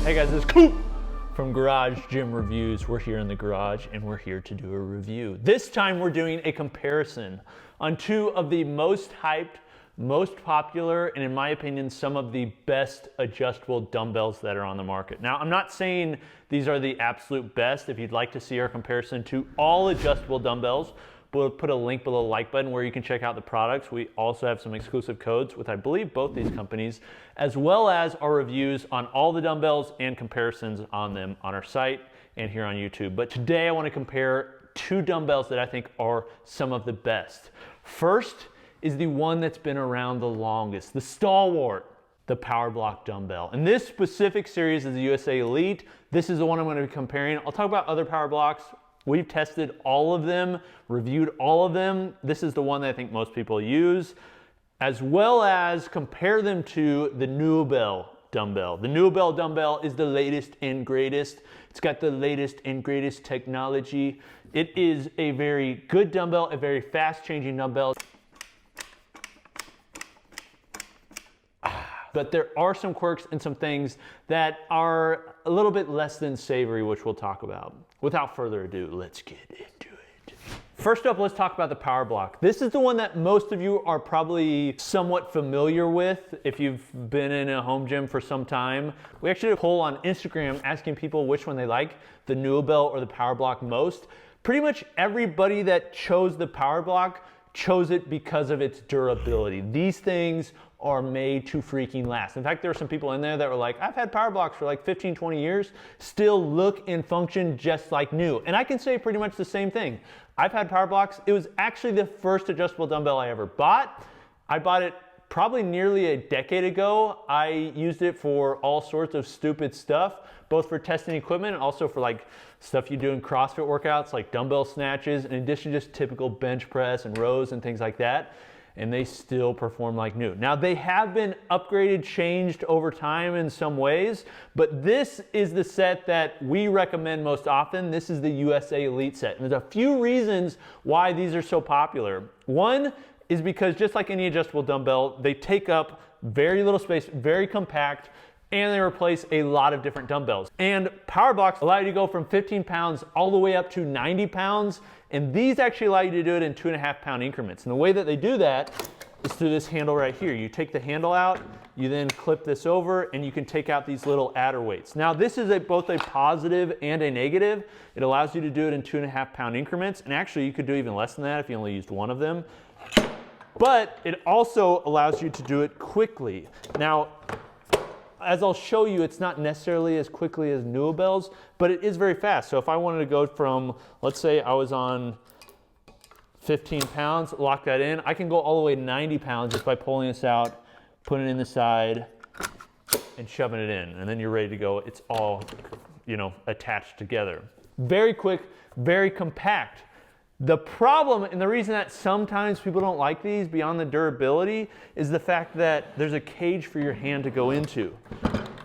Hey guys, this is Coop from Garage Gym Reviews. We're here in the garage and we're here to do a review. This time we're doing a comparison on two of the most hyped, most popular, and in my opinion, some of the best adjustable dumbbells that are on the market. Now, I'm not saying these are the absolute best. If you'd like to see our comparison to all adjustable dumbbells, we'll put a link below the like button where you can check out the products. We also have some exclusive codes with, I believe, both these companies, as well as our reviews on all the dumbbells and comparisons on them on our site and here on YouTube. But today I want to compare two dumbbells that I think are some of the best. First is the one that's been around the longest, the stalwart, the Powerblock dumbbell. And this specific series is the USA Elite. This is the one I'm going to be comparing. I'll talk about other Powerblocks. We've tested all of them, reviewed all of them. This is the one that I think most people use, as well as compare them to the NÜOBELL dumbbell. The NÜOBELL dumbbell is the latest and greatest. It's got the latest and greatest technology. It is a very good dumbbell, a very fast-changing dumbbell. But there are some quirks and some things that are a little bit less than savory, which we'll talk about. Without further ado, let's get into it. First up, let's talk about the Powerblock. This is the one that most of you are probably somewhat familiar with if you've been in a home gym for some time. We actually did a poll on Instagram asking people which one they like, the NÜOBELL or the Powerblock most. Pretty much everybody that chose the Powerblock chose it because of its durability. These things are made to freaking last. In fact, there were some people in there that were like, I've had Powerblocks for like 15, 20 years, still look and function just like new. And I can say pretty much the same thing. I've had Powerblocks. It was actually the first adjustable dumbbell I ever bought. I bought it probably nearly a decade ago. I used it for all sorts of stupid stuff, both for testing equipment and also for like stuff you do in CrossFit workouts, like dumbbell snatches, in addition to just typical bench press and rows and things like that. And they still perform like new. Now, they have been upgraded, changed over time in some ways, but this is the set that we recommend most often. This is the USA Elite set. And there's a few reasons why these are so popular. One is because just like any adjustable dumbbell, they take up very little space, very compact, and they replace a lot of different dumbbells. And Powerblocks allow you to go from 15 pounds all the way up to 90 pounds, and these actually allow you to do it in 2.5 pound increments. And the way that they do that is through this handle right here. You take the handle out, you then clip this over, and you can take out these little adder weights. Now, this is both a positive and a negative. It allows you to do it in 2.5 pound increments, and actually you could do even less than that if you only used one of them. But it also allows you to do it quickly. Now, as I'll show you, it's not necessarily as quickly as NÜOBELLs, but it is very fast. So if I wanted to go from, let's say I was on 15 pounds, lock that in, I can go all the way to 90 pounds just by pulling this out, putting it in the side, and shoving it in. And then you're ready to go. It's all, attached together. Very quick, very compact. The problem, and the reason that sometimes people don't like these beyond the durability, is the fact that there's a cage for your hand to go into.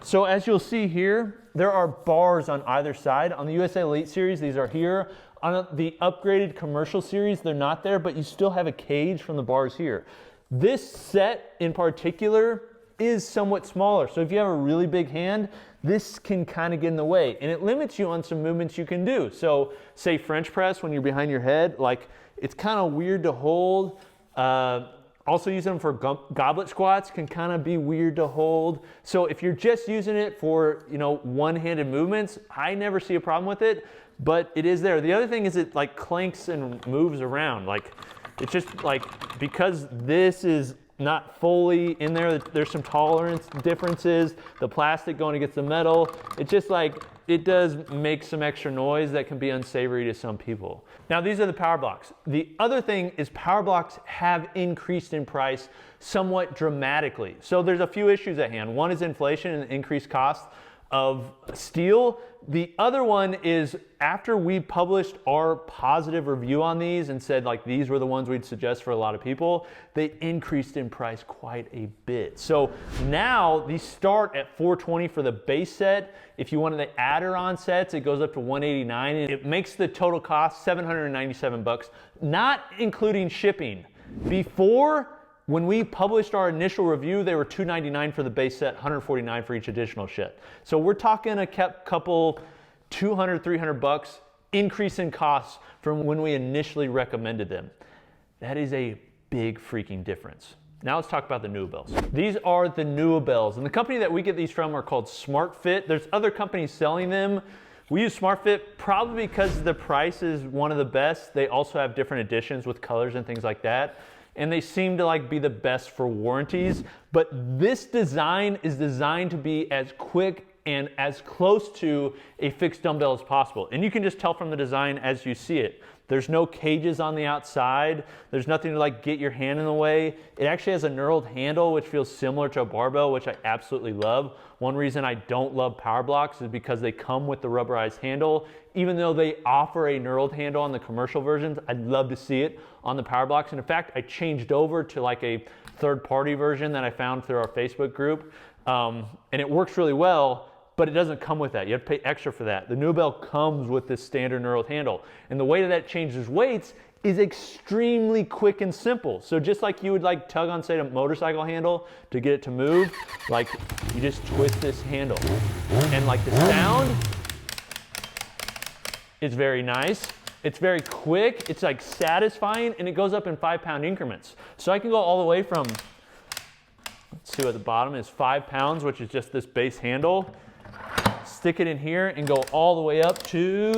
So as you'll see here, there are bars on either side. On the USA Elite series, these are here. On the upgraded commercial series, they're not there, but you still have a cage from the bars here. This set in particular is somewhat smaller. So if you have a really big hand, this can kind of get in the way, and it limits you on some movements you can do. So say French press when you're behind your head, like it's kind of weird to hold. Also using them for goblet squats can kind of be weird to hold. So if you're just using it for, one-handed movements, I never see a problem with it, but it is there. The other thing is it like clanks and moves around. Like it's just like, because this is not fully in there, there's some tolerance differences, the plastic going against the metal, it's just like, it does make some extra noise that can be unsavory to some people. Now, these are the Powerblocks. The other thing is Powerblocks have increased in price somewhat dramatically. So there's a few issues at hand. One is inflation and increased cost of steel. The other one is after we published our positive review on these and said like these were the ones we'd suggest for a lot of people, they increased in price quite a bit. So now these start at $420 for the base set. If you wanted the adder-on sets, it goes up to $189. It makes the total cost $797, not including shipping. Before, when we published our initial review, they were $299 for the base set, $149 for each additional shit. So we're talking a couple $200, $300 increase in costs from when we initially recommended them. That is a big freaking difference. Now let's talk about the NÜOBELLs. These are the NÜOBELLs, and the company that we get these from are called SmartFit. There's other companies selling them. We use SmartFit probably because the price is one of the best. They also have different editions with colors and things like that. And they seem to be the best for warranties. But this design is designed to be as quick and as close to a fixed dumbbell as possible. And you can just tell from the design as you see it. There's no cages on the outside. There's nothing to get your hand in the way. It actually has a knurled handle, which feels similar to a barbell, which I absolutely love. One reason I don't love Powerblocks is because they come with the rubberized handle. Even though they offer a knurled handle on the commercial versions, I'd love to see it on the Powerblocks. And in fact, I changed over to a third-party version that I found through our Facebook group. And it works really well, but it doesn't come with that. You have to pay extra for that. The NÜOBELL comes with this standard knurled handle. And the way that it changes weights is extremely quick and simple. So just like you would tug on, say, a motorcycle handle to get it to move, you just twist this handle. And the sound is very nice. It's very quick, it's satisfying, and it goes up in 5-pound increments. So I can go all the way from, let's see what the bottom is, 5 pounds, which is just this base handle. Stick it in here and go all the way up to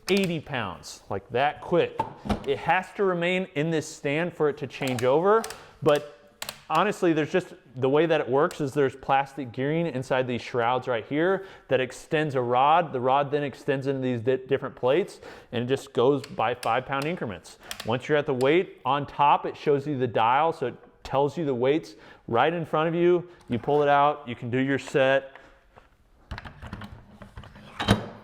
80 pounds, like that quick. It has to remain in this stand for it to change over, but honestly, the way that it works is there's plastic gearing inside these shrouds right here that extends a rod. The rod then extends into these different plates, and it just goes by 5-pound increments. Once you're at the weight, on top it shows you the dial, so it tells you the weights right in front of you. You pull it out, you can do your set,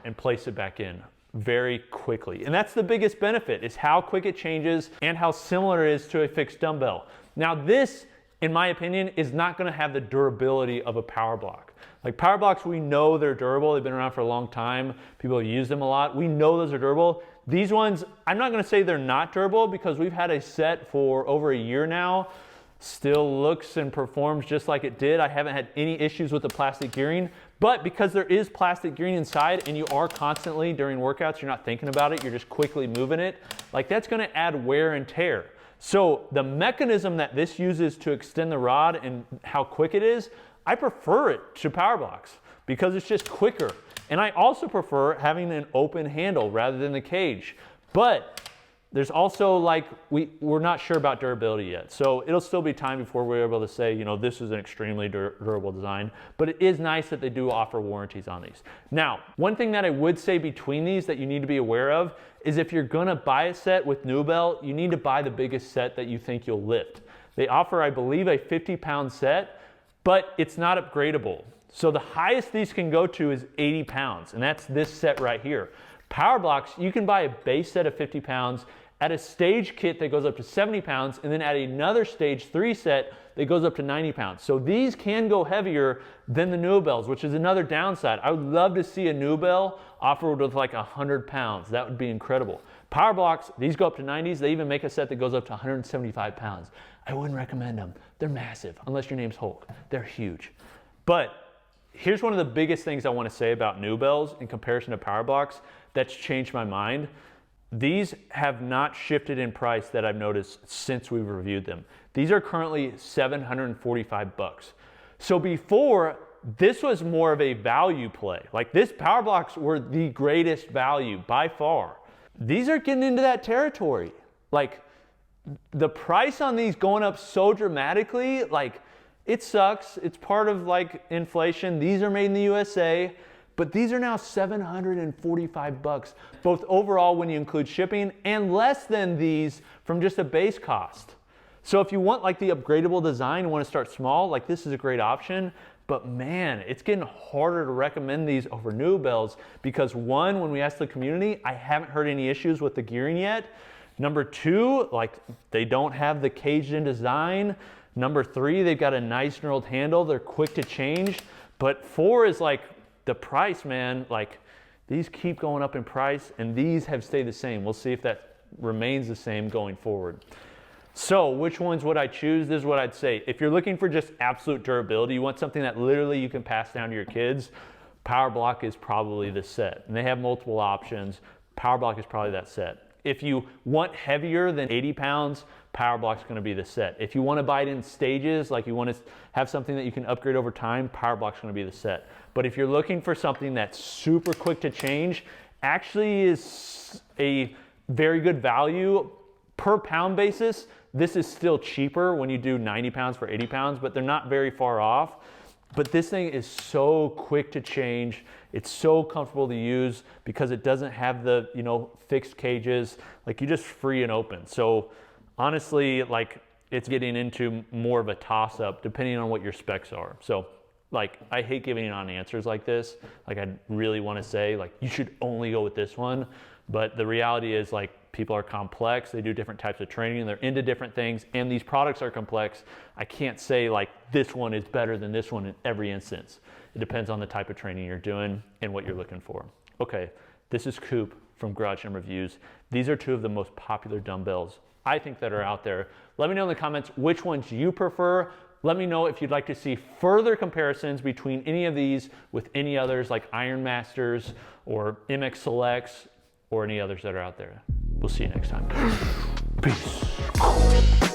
and place it back in very quickly. And that's the biggest benefit, is how quick it changes and how similar it is to a fixed dumbbell. Now this, in my opinion, is not gonna have the durability of a Powerblock. Powerblocks, we know they're durable. They've been around for a long time. People use them a lot. We know those are durable. These ones, I'm not gonna say they're not durable because we've had a set for over a year now. Still looks and performs just like it did. I haven't had any issues with the plastic gearing, but because there is plastic gearing inside and you are constantly during workouts, you're not thinking about it, you're just quickly moving it, that's gonna add wear and tear. So the mechanism that this uses to extend the rod and how quick it is, I prefer it to Powerblocks because it's just quicker. And I also prefer having an open handle rather than the cage. But there's also we're not sure about durability yet. So it'll still be time before we're able to say, this is an extremely durable design, but it is nice that they do offer warranties on these. Now, one thing that I would say between these that you need to be aware of is if you're gonna buy a set with NÜOBELL, you need to buy the biggest set that you think you'll lift. They offer, I believe, a 50-pound set, but it's not upgradable. So the highest these can go to is 80 pounds, and that's this set right here. Powerblocks, you can buy a base set of 50 pounds, add a stage kit that goes up to 70 pounds, and then add another stage 3 set that goes up to 90 pounds. So these can go heavier than the NÜOBELLs, which is another downside. I would love to see a NÜOBELL offered with 100 pounds. That would be incredible. Powerblocks, these go up to 90s. They even make a set that goes up to 175 pounds. I wouldn't recommend them. They're massive, unless your name's Hulk. They're huge. But here's one of the biggest things I want to say about NÜOBELLs in comparison to Powerblocks that's changed my mind. These have not shifted in price that I've noticed since we've reviewed them. These are currently $745. So before, this was more of a value play. This Powerblocks were the greatest value by far. These are getting into that territory. The price on these going up so dramatically, it sucks. It's part of inflation. These are made in the USA. But these are now $745, both overall when you include shipping and less than these from just a base cost. So if you want the upgradable design and want to start small, this is a great option. But man, it's getting harder to recommend these over NÜOBELLs because one, when we asked the community, I haven't heard any issues with the gearing yet. Number two, they don't have the caged in design. Number three, they've got a nice knurled handle. They're quick to change. But four is the price, man, these keep going up in price and these have stayed the same. We'll see if that remains the same going forward. So which ones would I choose? This is what I'd say. If you're looking for just absolute durability, you want something that literally you can pass down to your kids, Powerblock is probably the set. And they have multiple options. Powerblock is probably that set. If you want heavier than 80 pounds, Powerblock's gonna be the set. If you wanna buy it in stages, like you wanna have something that you can upgrade over time, Powerblock's gonna be the set. But if you're looking for something that's super quick to change, actually is a very good value per pound basis. This is still cheaper when you do 90 pounds for 80 pounds, but they're not very far off. But this thing is so quick to change. It's so comfortable to use because it doesn't have the, you know, fixed cages. Like you just free and open. So honestly, like it's getting into more of a toss up depending on what your specs are. So like, I hate giving on answers like this. Like I really want to say like, you should only go with this one. But the reality is like, people are complex, they do different types of training, they're into different things, and these products are complex. I can't say like this one is better than this one in every instance. It depends on the type of training you're doing and what you're looking for. Okay, this is Coop from Garage Gym Reviews. These are two of the most popular dumbbells I think that are out there. Let me know in the comments which ones you prefer. Let me know if you'd like to see further comparisons between any of these with any others like Iron Masters or MX Selects or any others that are out there. We'll see you next time. Peace.